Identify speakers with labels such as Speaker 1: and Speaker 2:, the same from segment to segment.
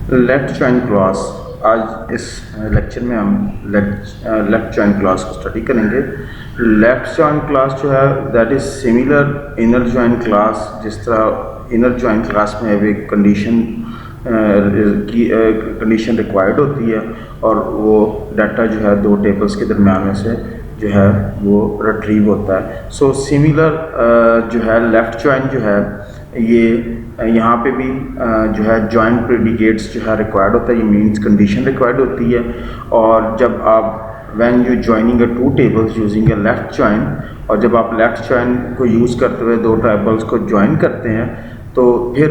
Speaker 1: Left join class. आज इस lecture में हम लेफ्ट जॉइन क्लास को स्टडी करेंगे। लेफ्ट जॉइन क्लास जो है that is similar inner join class. जिस तरह इनर जॉइन क्लास में एक कंडीशन रिक्वायर्ड होती है और वो डाटा जो है दो टेबल्स के दरमियान में से जो है वो रिट्रीव होता है। सो सिमिलर जो है लेफ्ट जॉइन जो है ये यहाँ पे भी जो है जॉइन प्रेडिकेट्स जो है रिक्वायर्ड होता है, ये मीन्स कंडीशन रिक्वायर्ड होती है। और जब आप when you joining a two tables using a left join, और जब आप लेफ्ट जॉइन को यूज़ करते हुए दो टेबल्स को जॉइन करते हैं तो फिर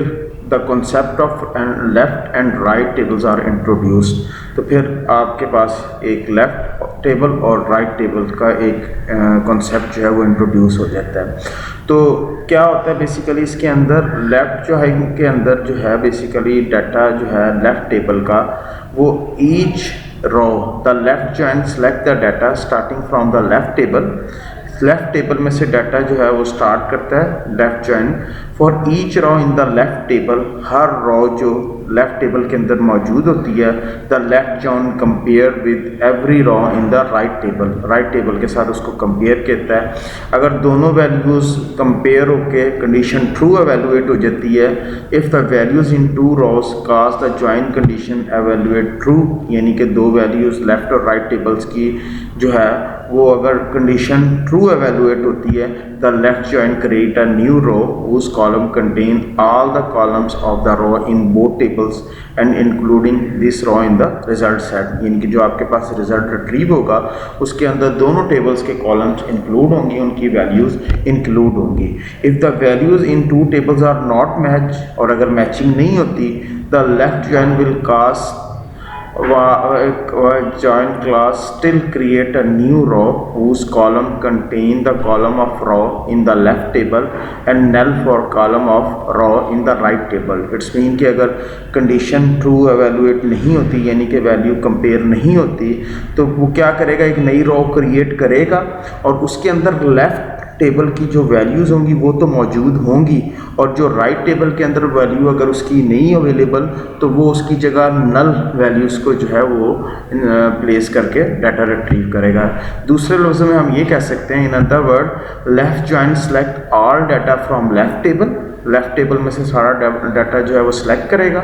Speaker 1: the concept of left and right tables are introduced. तो फिर आपके पास एक लेफ्ट टेबल और राइट टेबल का एक कॉन्सेप्ट जो है वो इंट्रोड्यूस हो जाता है। तो क्या होता है बेसिकली इसके अंदर लेफ्ट जो है के अंदर जो है बेसिकली डाटा जो है लेफ्ट टेबल का वो each row the left join select the data starting from the left table. Left table में से डाटा जो है वो स्टार्ट करता है left join for each row in the left table. हर रो जो लेफ्ट टेबल के अंदर मौजूद होती है the left join compare with every row in the right table. Right table के साथ उसको कंपेयर कहता है। अगर दोनों वैल्यूज़ कंपेयर होके कंडीशन ट्रू एवेलुएट हो जाती है, if the values in two rows cause the join condition evaluate true, यानी कि दो वैल्यूज़ लेफ्ट और राइट टेबल्स की जो है वो अगर कंडीशन ट्रू एवेलुएट होती है the left join create a new row whose column contain all the columns of the row in both tables and including this row in the result set। यानी कि जो आपके पास रिजल्ट रिट्रीव होगा उसके अंदर दोनों टेबल्स के कॉलम्स इंक्लूड होंगी, उनकी वैल्यूज़ इंक्लूड होंगी। If the values in two tables are not match, और अगर मैचिंग नहीं होती the left join will cast join class still create a new row whose column contain the column of row in the left table and null for column of row in the right table। It's mean कि अगर condition true evaluate नहीं होती यानी कि value compare नहीं होती तो वो क्या करेगा, एक नई रो क्रिएट करेगा और उसके अंदर लेफ्ट टेबल की जो वैल्यूज़ होंगी वो तो मौजूद होंगी, और जो राइट टेबल के अंदर वैल्यू अगर उसकी नहीं अवेलेबल तो वो उसकी जगह नल वैल्यूज़ को जो है वो प्लेस करके डाटा रिट्रीव करेगा। दूसरे लफ्ज़ों में हम ये कह सकते हैं in other word left join select all data from left table. Left table में से सारा डाटा जो है वो सिलेक्ट करेगा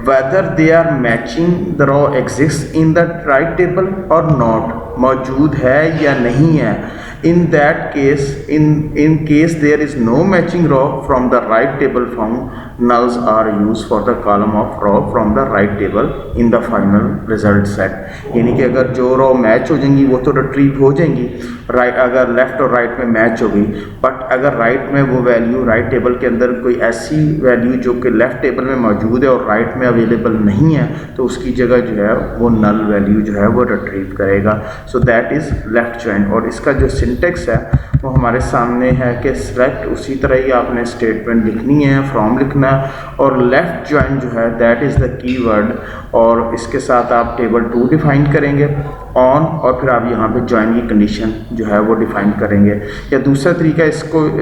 Speaker 1: whether they are matching the row exist in the right table और नॉट, मौजूद है या नहीं है। In that case, in case there is no matching row from the right table found, nulls are used for the column of row from the right table in the final result set। यानी कि अगर जो रो match हो जाएंगी वो तो retrieve हो जाएंगी राइट, अगर लेफ्ट और राइट में मैच हो गई, बट अगर राइट में वो वैल्यू राइट टेबल के अंदर कोई ऐसी वैल्यू जो कि लेफ्ट टेबल में मौजूद है और राइट में अवेलेबल नहीं है तो उसकी जगह जो है वो नल वैल्यू जो है वो रिट्रीव करेगा। So that is left join. और इसका जो सिंटेक्स है वो हमारे सामने है कि सिलेक्ट, उसी तरह ही आपने स्टेटमेंट लिखनी है, फ्रॉम लिखना है, और लेफ्ट जॉइन जो है दैट इज़ द कीवर्ड, और इसके साथ आप टेबल टू डिफाइन करेंगे ऑन, और फिर आप यहाँ पे जॉइन की कंडीशन जो है वो डिफाइन करेंगे। या दूसरा तरीका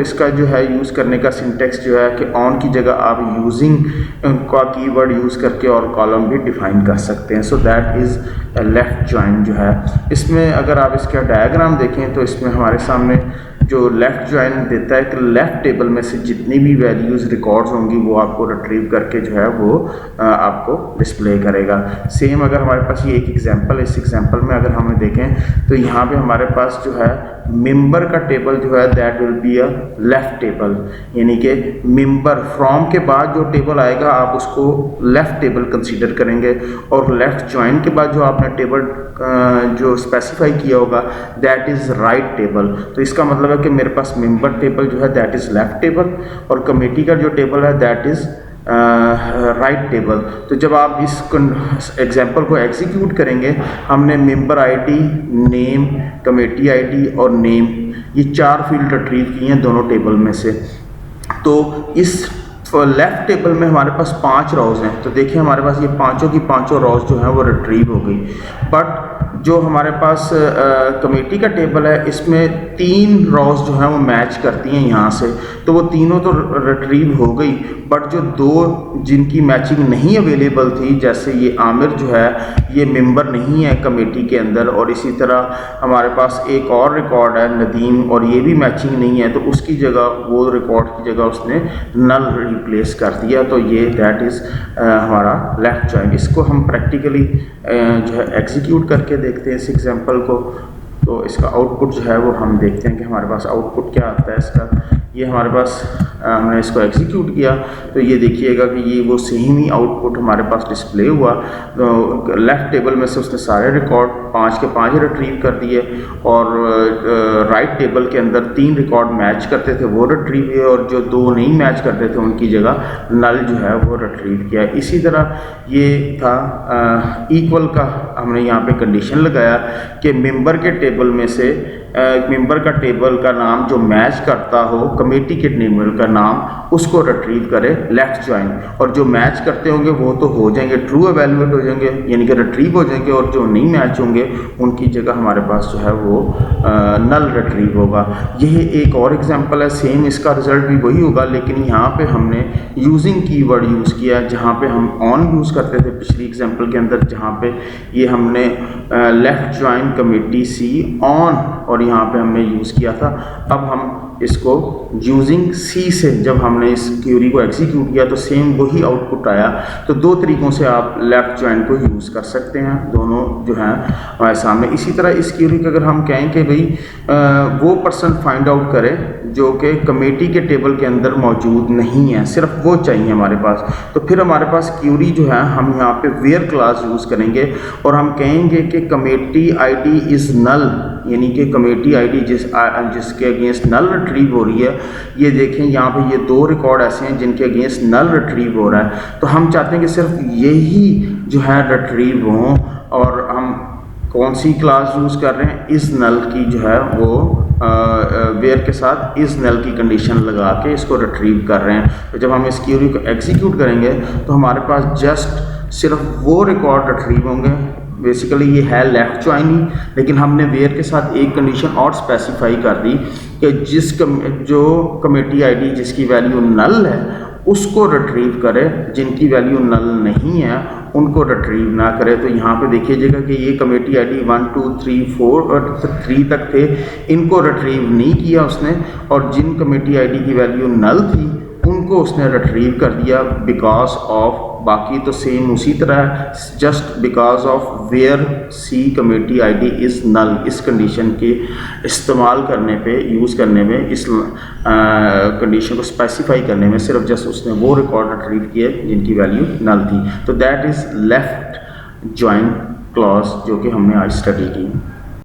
Speaker 1: इसका जो है यूज़ करने का सिंटेक्स जो है कि ऑन की जगह आप यूजिंग का कीवर्ड यूज़ करके और कॉलम भी डिफाइन कर सकते हैं। So that is left join जो है। इसमें अगर आप इसका डायग्राम देखें तो इसमें हमारे सामने जो लेफ़्ट जॉइन देता है कि लेफ़्ट टेबल में से जितनी भी वैल्यूज़ रिकॉर्ड्स होंगी वो आपको रिट्रीव करके जो है वो आपको डिस्प्ले करेगा। सेम अगर हमारे पास ये एक एग्जांपल है, इस एग्जांपल में अगर हमें देखें तो यहाँ पे हमारे पास जो है मेंबर का टेबल जो है that will be a left table, यानी कि मेंबर फ्रॉम के बाद जो टेबल आएगा आप उसको लेफ़्ट टेबल कंसीडर करेंगे, और लेफ़्ट जॉइन के बाद जो आपने टेबल जो स्पेसिफाई किया होगा दैट इज़ राइट टेबल। तो इसका मतलब है कि मेरे पास मेंबर टेबल जो है दैट इज़ लेफ़्ट टेबल और कमेटी का जो टेबल है दैट इज़ राइट टेबल। तो जब आप इस एग्जांपल को एग्जीक्यूट करेंगे, हमने member ID, name, committee ID और नेम ये चार फील्ड रिट्रीव किए हैं दोनों टेबल में से। तो इस लेफ्ट टेबल में हमारे पास 5 रोज हैं, तो देखिए हमारे पास ये पांचों की पांचों रोज जो हैं वो रिट्रीव हो गई, बट जो हमारे पास कमेटी का टेबल है, इसमें 3 रॉज जो हैं वो मैच करती हैं यहाँ से, तो वो तीनों तो रिट्रीव हो गई, बट जो 2 जिनकी मैचिंग नहीं अवेलेबल थी, जैसे ये आमिर जो है ये मेंबर नहीं है कमेटी के अंदर, और इसी तरह हमारे पास एक और रिकॉर्ड है नदीम, और ये भी मैचिंग नहीं है, तो उसकी जगह वो रिकॉर्ड की जगह उसने नल रिप्लेस कर दिया। तो ये दैट इज़ हमारा लेफ्ट जॉइन। इसको हम प्रैक्टिकली जो है एग्जीक्यूट करके देखते हैं इस एग्जांपल को। तो इसका आउटपुट जो है वो हम देखते हैं कि हमारे पास आउटपुट क्या आता है इसका। ये हमारे पास हमने इसको एग्जीक्यूट किया तो ये देखिएगा कि ये वो सेम ही आउटपुट हमारे पास डिस्प्ले हुआ। तो लेफ़्ट टेबल में से उसने सारे रिकॉर्ड 5 के 5 रिट्रीव कर दिए, और राइट टेबल के अंदर 3 रिकॉर्ड मैच करते थे वो रिट्रीव हुए, और जो 2 नहीं मैच करते थे उनकी जगह नल जो है वो रिट्रीव किया। इसी तरह ये था इक्वल का, हमने यहाँ पे कंडीशन लगाया कि मेंबर के टेबल में से मेंबर का टेबल का नाम जो मैच करता हो कमेटी के टेबल का नाम, उसको रिट्रीव करे लेफ्ट जॉइन, और जो मैच करते होंगे वो तो हो जाएंगे ट्रू एवेलुएट हो जाएंगे, यानी कि रिट्रीव हो जाएंगे, और जो नहीं मैच होंगे उनकी जगह हमारे पास जो है वो नल रिट्रीव होगा। यह एक और एग्जांपल है, सेम इसका रिजल्ट भी वही होगा, लेकिन यहाँ पे हमने यूजिंग कीवर्ड यूज़ किया, जहाँ पे हम ऑन यूज़ करते थे पिछली एग्जांपल के अंदर, जहाँ पे ये हमने left join committee C on और यहाँ पे हमने यूज़ किया था। अब हम इसको यूजिंग सी से जब हमने इस क्यूरी को एग्जीक्यूट किया तो सेम वही आउटपुट आया। तो 2 तरीक़ों से आप लेफ़्ट जॉइन को यूज़ कर सकते हैं, दोनों जो हैं हमारे सामने। इसी तरह इस क्यूरी का अगर हम कहें कि भाई वो पर्सन फाइंड आउट करे जो कि कमेटी के टेबल के अंदर मौजूद नहीं है, सिर्फ वो चाहिए हमारे पास, तो फिर हमारे पास क्यूरी जो है हम यहाँ पे वेयर क्लास यूज़ करेंगे, और हम कहेंगे कि कमेटी आईडी इज़ नल, यानी कि कमेटी आईडी जिसके अगेंस्ट नल रिट्रीव हो रही है। ये देखें यहाँ पे ये 2 रिकॉर्ड ऐसे हैं जिनके अगेंस्ट नल रिट्रीव हो रहा है, तो हम चाहते हैं कि सिर्फ यही जो है रिट्रीव हों, और हम कौन सी क्लास यूज़ कर रहे हैं, इस नल की जो है वो वेयर के साथ इस नल की कंडीशन लगा के इसको रिट्रीव कर रहे हैं। तो जब हम इस क्यूरी को एग्जीक्यूट करेंगे तो हमारे पास जस्ट सिर्फ वो रिकॉर्ड रिट्रीव होंगे। बेसिकली ये है लेफ़्ट जॉइन ही, लेकिन हमने वेयर के साथ एक कंडीशन और स्पेसिफाई कर दी कि जो कमेटी आईडी जिसकी वैल्यू नल है उसको रिट्रीव करे, जिनकी वैल्यू नल नहीं है उनको रिट्रीव ना करे। तो यहाँ पे देखिएगा कि ये कमेटी आईडी 1 2 3 4 और 3 तक थे, इनको रिट्रीव नहीं किया उसने, और जिन कमेटी आईडी की वैल्यू नल थी उनको उसने रिट्रीव कर दिया बिकॉज ऑफ, बाकी तो सेम उसी तरह, just because of where C committee ID is null. इस कंडीशन के इस्तेमाल करने पे, यूज़ करने में, इस कंडीशन को स्पेसिफाई करने में सिर्फ जस्ट उसने वो रिकॉर्ड रिट्रीव किए जिनकी वैल्यू नल थी। तो that is left join clause जो कि हमने आज स्टडी की।